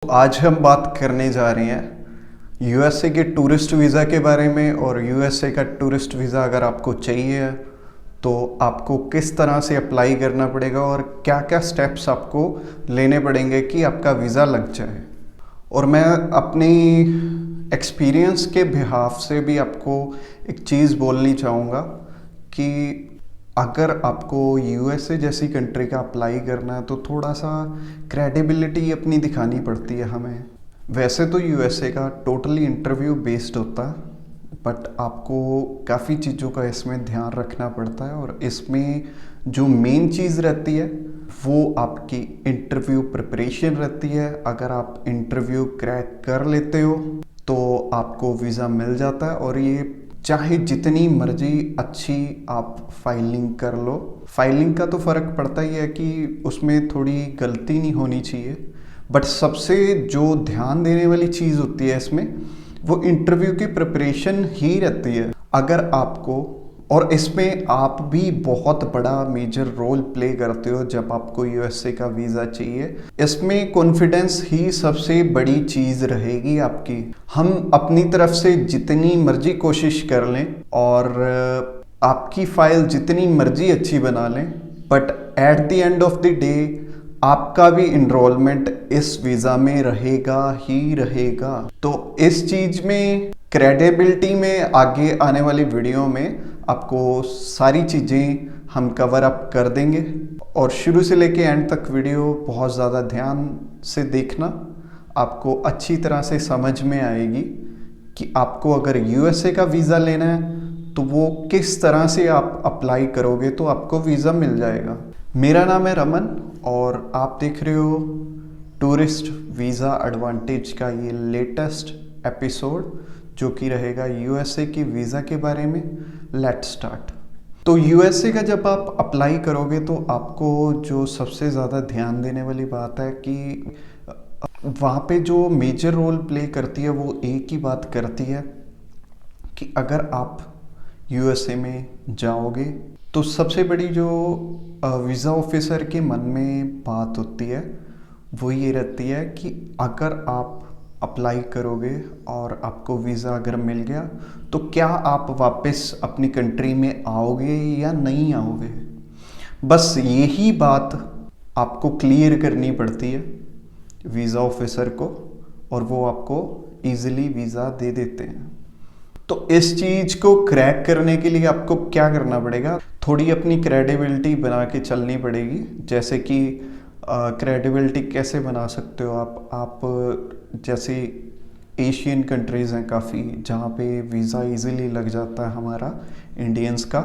आज हम बात करने जा रहे हैं यूएसए के टूरिस्ट वीज़ा के बारे में। और यूएसए का टूरिस्ट वीज़ा अगर आपको चाहिए तो आपको किस तरह से अप्लाई करना पड़ेगा और क्या क्या स्टेप्स आपको लेने पड़ेंगे कि आपका वीज़ा लग जाए। और मैं अपनी एक्सपीरियंस के बिहाफ से भी आपको एक चीज़ बोलनी चाहूँगा कि अगर आपको यूएसए जैसी कंट्री का अप्लाई करना है तो थोड़ा सा क्रेडिबिलिटी अपनी दिखानी पड़ती है हमें। वैसे तो यूएसए का टोटली इंटरव्यू बेस्ड होता है, बट आपको काफ़ी चीज़ों का इसमें ध्यान रखना पड़ता है। और इसमें जो मेन चीज़ रहती है वो आपकी इंटरव्यू प्रिपरेशन रहती है। अगर आप इंटरव्यू क्रैक कर लेते हो तो आपको वीज़ा मिल जाता है। और ये चाहे जितनी मर्जी अच्छी आप फाइलिंग कर लो, फाइलिंग का तो फ़र्क पड़ता ही है कि उसमें थोड़ी गलती नहीं होनी चाहिए, बट सबसे जो ध्यान देने वाली चीज़ होती है इसमें वो इंटरव्यू की प्रिपरेशन ही रहती है। अगर आपको, और इसमें आप भी बहुत बड़ा मेजर रोल प्ले करते हो जब आपको यूएसए का वीज़ा चाहिए। इसमें कॉन्फिडेंस ही सबसे बड़ी चीज़ रहेगी आपकी। हम अपनी तरफ से जितनी मर्जी कोशिश कर लें और आपकी फ़ाइल जितनी मर्जी अच्छी बना लें, but at the end of the day आपका भी इनरोलमेंट इस वीज़ा में रहेगा ही रहेगा। तो इस चीज़ में क्रेडिबिलिटी में आगे आने वाली वीडियो में आपको सारी चीज़ें हम कवर अप कर देंगे। और शुरू से लेके एंड तक वीडियो बहुत ज़्यादा ध्यान से देखना, आपको अच्छी तरह से समझ में आएगी कि आपको अगर यूएसए का वीज़ा लेना है तो वो किस तरह से आप अप्लाई करोगे तो आपको वीज़ा मिल जाएगा। मेरा नाम है रमन और आप देख रहे हो टूरिस्ट वीज़ा एडवांटेज का ये लेटेस्ट एपिसोड, जो कि रहेगा यूएसए की वीज़ा के बारे में। Let's start. तो यूएसए का जब आप अप्लाई करोगे तो आपको जो सबसे ज़्यादा ध्यान देने वाली बात है कि वहाँ पे जो मेजर रोल प्ले करती है वो एक ही बात करती है कि अगर आप यूएसए में जाओगे तो सबसे बड़ी जो वीज़ा ऑफिसर के मन में बात होती है वो ये रहती है कि अगर आप अप्लाई करोगे और आपको वीज़ा अगर मिल गया तो क्या आप वापस अपनी कंट्री में आओगे या नहीं आओगे। बस यही बात आपको क्लियर करनी पड़ती है वीज़ा ऑफिसर को, और वो आपको ईज़िली वीज़ा दे देते हैं। तो इस चीज़ को क्रैक करने के लिए आपको क्या करना पड़ेगा, थोड़ी अपनी क्रेडिबिलिटी बना के चलनी पड़ेगी। जैसे कि क्रेडिबिलिटी कैसे बना सकते हो आप जैसे एशियन कंट्रीज़ हैं काफ़ी जहाँ पे वीज़ा इजीली लग जाता है हमारा इंडियंस का,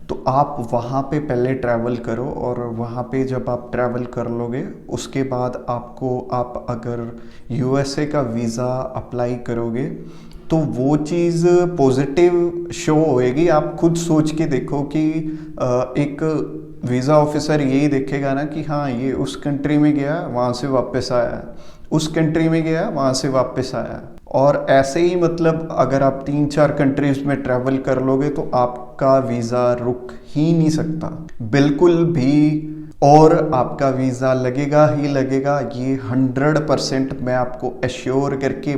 तो आप वहाँ पे पहले ट्रैवल करो। और वहाँ पे जब आप ट्रैवल कर लोगे उसके बाद आप अगर यूएसए का वीज़ा अप्लाई करोगे तो वो चीज़ पॉजिटिव शो होएगी। आप खुद सोच के देखो कि एक वीज़ा ऑफिसर यही देखेगा ना कि हाँ ये उस कंट्री में गया वहाँ से वापस आया, उस कंट्री में गया वहाँ से वापस आया। और ऐसे ही मतलब अगर आप 3-4 कंट्रीज़ में ट्रैवल कर लोगे तो आपका वीज़ा रुक ही नहीं सकता बिल्कुल भी, और आपका वीज़ा लगेगा ही लगेगा। ये 100% मैं आपको एश्योर करके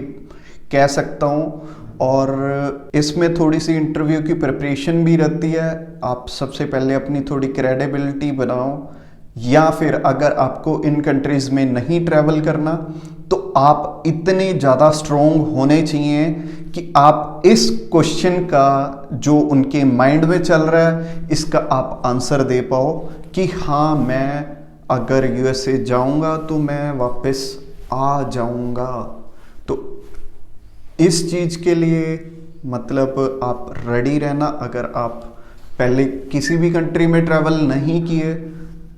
कह सकता हूँ। और इसमें थोड़ी सी इंटरव्यू की प्रिपरेशन भी रहती है। आप सबसे पहले अपनी थोड़ी क्रेडिबिलिटी बनाओ, या फिर अगर आपको इन कंट्रीज़ में नहीं ट्रैवल करना तो आप इतने ज़्यादा स्ट्रॉन्ग होने चाहिए कि आप इस क्वेश्चन का जो उनके माइंड में चल रहा है इसका आप आंसर दे पाओ कि हाँ मैं अगर यूएसए जाऊंगा तो मैं वापस आ जाऊंगा। तो इस चीज़ के लिए मतलब आप रेडी रहना। अगर आप पहले किसी भी कंट्री में ट्रैवल नहीं किए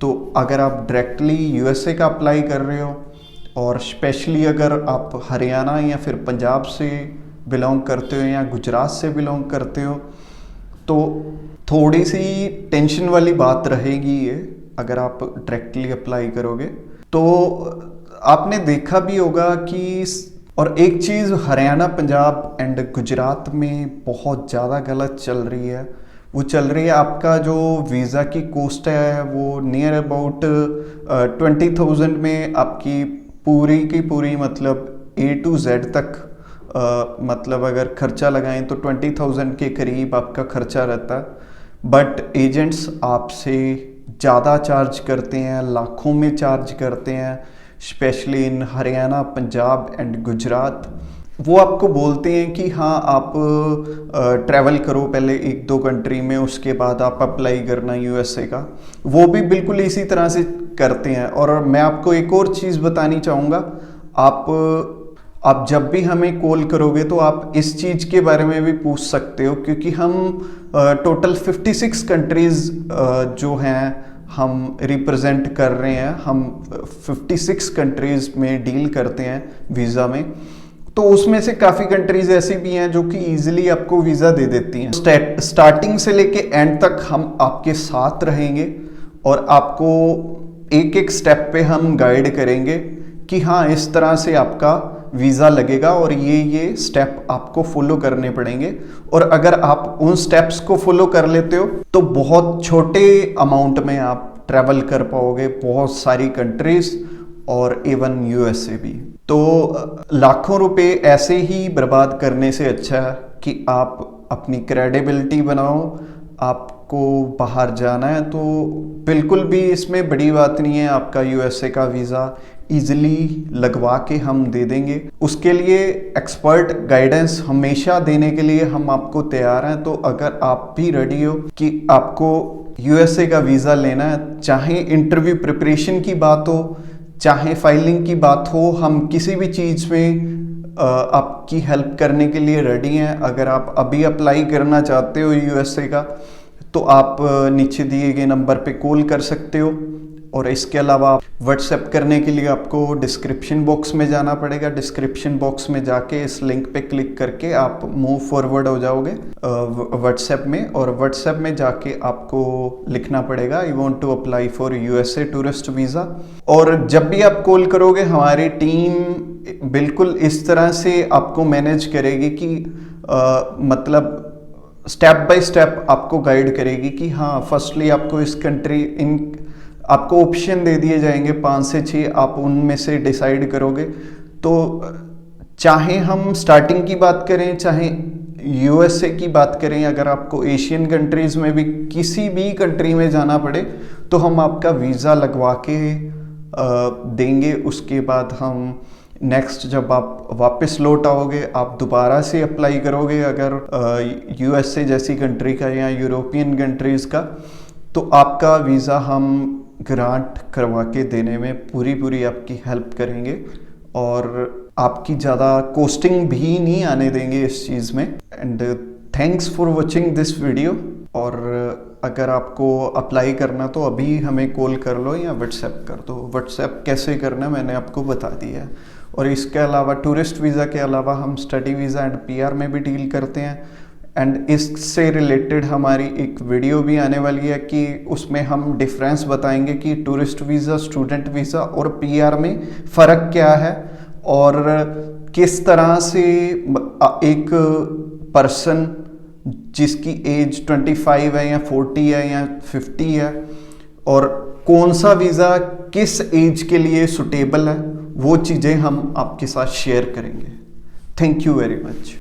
तो अगर आप डायरेक्टली यूएसए का अप्लाई कर रहे हो, और स्पेशली अगर आप हरियाणा या फिर पंजाब से बिलोंग करते हो या गुजरात से बिलोंग करते हो तो थोड़ी सी टेंशन वाली बात रहेगी ये अगर आप डायरेक्टली अप्लाई करोगे। तो आपने देखा भी होगा कि, और एक चीज़ हरियाणा पंजाब एंड गुजरात में बहुत ज़्यादा गलत चल रही है, वो चल रही है आपका जो वीज़ा की कॉस्ट है वो नियर अबाउट 20,000 में आपकी पूरी की पूरी मतलब A to Z तक मतलब अगर खर्चा लगाएं तो 20,000 के करीब आपका खर्चा रहता है। बट एजेंट्स आपसे ज़्यादा चार्ज करते हैं, लाखों में चार्ज करते हैं, specially in Haryana, Punjab and Gujarat. वो आपको बोलते हैं कि हाँ आप ट्रैवल करो पहले 1-2 कंट्री में, उसके बाद आप अप्लाई करना USA का। वो भी बिल्कुल इसी तरह से करते हैं। और मैं आपको एक और चीज़ बतानी चाहूँगा, आप जब भी हमें कॉल करोगे तो आप इस चीज़ के बारे में भी पूछ सकते हो, क्योंकि हम टोटल 56 कंट्रीज़ जो हैं हम रिप्रेजेंट कर रहे हैं। हम 56 कंट्रीज़ में डील करते हैं वीज़ा में। तो उसमें से काफ़ी कंट्रीज़ ऐसी भी हैं जो कि ईजिली आपको वीज़ा दे देती हैं। स्टार्टिंग से लेके एंड तक हम आपके साथ रहेंगे और आपको एक एक स्टेप पे हम गाइड करेंगे कि हाँ इस तरह से आपका वीज़ा लगेगा और ये स्टेप आपको फॉलो करने पड़ेंगे। और अगर आप उन स्टेप्स को फॉलो कर लेते हो तो बहुत छोटे अमाउंट में आप ट्रैवल कर पाओगे बहुत सारी कंट्रीज और इवन USA भी। तो लाखों रुपए ऐसे ही बर्बाद करने से अच्छा है कि आप अपनी क्रेडिबिलिटी बनाओ। आपको बाहर जाना है तो बिल्कुल भी इसमें बड़ी बात नहीं है, आपका USA का वीज़ा ईजिली लगवा के हम दे देंगे। उसके लिए एक्सपर्ट गाइडेंस हमेशा देने के लिए हम आपको तैयार हैं। तो अगर आप भी रेडी हो कि आपको USA का वीज़ा लेना है, चाहे इंटरव्यू प्रिपरेशन की बात हो, चाहे फाइलिंग की बात हो, हम किसी भी चीज़ में आपकी हेल्प करने के लिए रेडी हैं। अगर आप अभी अप्लाई करना चाहते हो USA का तो आप नीचे दिए गए नंबर पे कॉल कर सकते हो। और इसके अलावा व्हाट्सएप करने के लिए आपको डिस्क्रिप्शन बॉक्स में जाना पड़ेगा। डिस्क्रिप्शन बॉक्स में जाके इस लिंक पे क्लिक करके आप मूव फॉरवर्ड हो जाओगे व्हाट्सएप में। और व्हाट्सएप में जाके आपको लिखना पड़ेगा I want to apply for USA tourist visa. और जब भी आप कॉल करोगे हमारी टीम बिल्कुल इस तरह से आपको मैनेज करेगी कि मतलब स्टेप बाय स्टेप आपको गाइड करेगी कि हाँ फर्स्टली आपको इस कंट्री आपको ऑप्शन दे दिए जाएंगे 5 से 6, आप उनमें से डिसाइड करोगे। तो चाहे हम स्टार्टिंग की बात करें, चाहे USA की बात करें, अगर आपको एशियन कंट्रीज़ में भी किसी भी कंट्री में जाना पड़े तो हम आपका वीज़ा लगवा के देंगे। उसके बाद हम नेक्स्ट जब आप वापस लौट आओगे आप दोबारा से अप्लाई करोगे अगर USA जैसी कंट्री का या यूरोपियन कंट्रीज़ का, तो आपका वीज़ा हम ग्रांट करवा के देने में पूरी आपकी हेल्प करेंगे और आपकी ज़्यादा कॉस्टिंग भी नहीं आने देंगे इस चीज़ में। And thanks for watching this video. और अगर आपको अप्लाई करना तो अभी हमें कॉल कर लो या व्हाट्सएप कर दो। व्हाट्सएप कैसे करना मैंने आपको बता दिया है। और इसके अलावा टूरिस्ट वीज़ा के अलावा हम स्टडी वीज़ा एंड PR में भी डील करते हैं। एंड इससे रिलेटेड हमारी एक वीडियो भी आने वाली है कि उसमें हम डिफरेंस बताएंगे कि टूरिस्ट वीज़ा, स्टूडेंट वीज़ा और PR में फ़र्क क्या है और किस तरह से एक पर्सन जिसकी एज 25 है या 40 है या 50 है और कौन सा वीज़ा किस एज के लिए सुटेबल है, वो चीज़ें हम आपके साथ शेयर करेंगे। Thank you very much.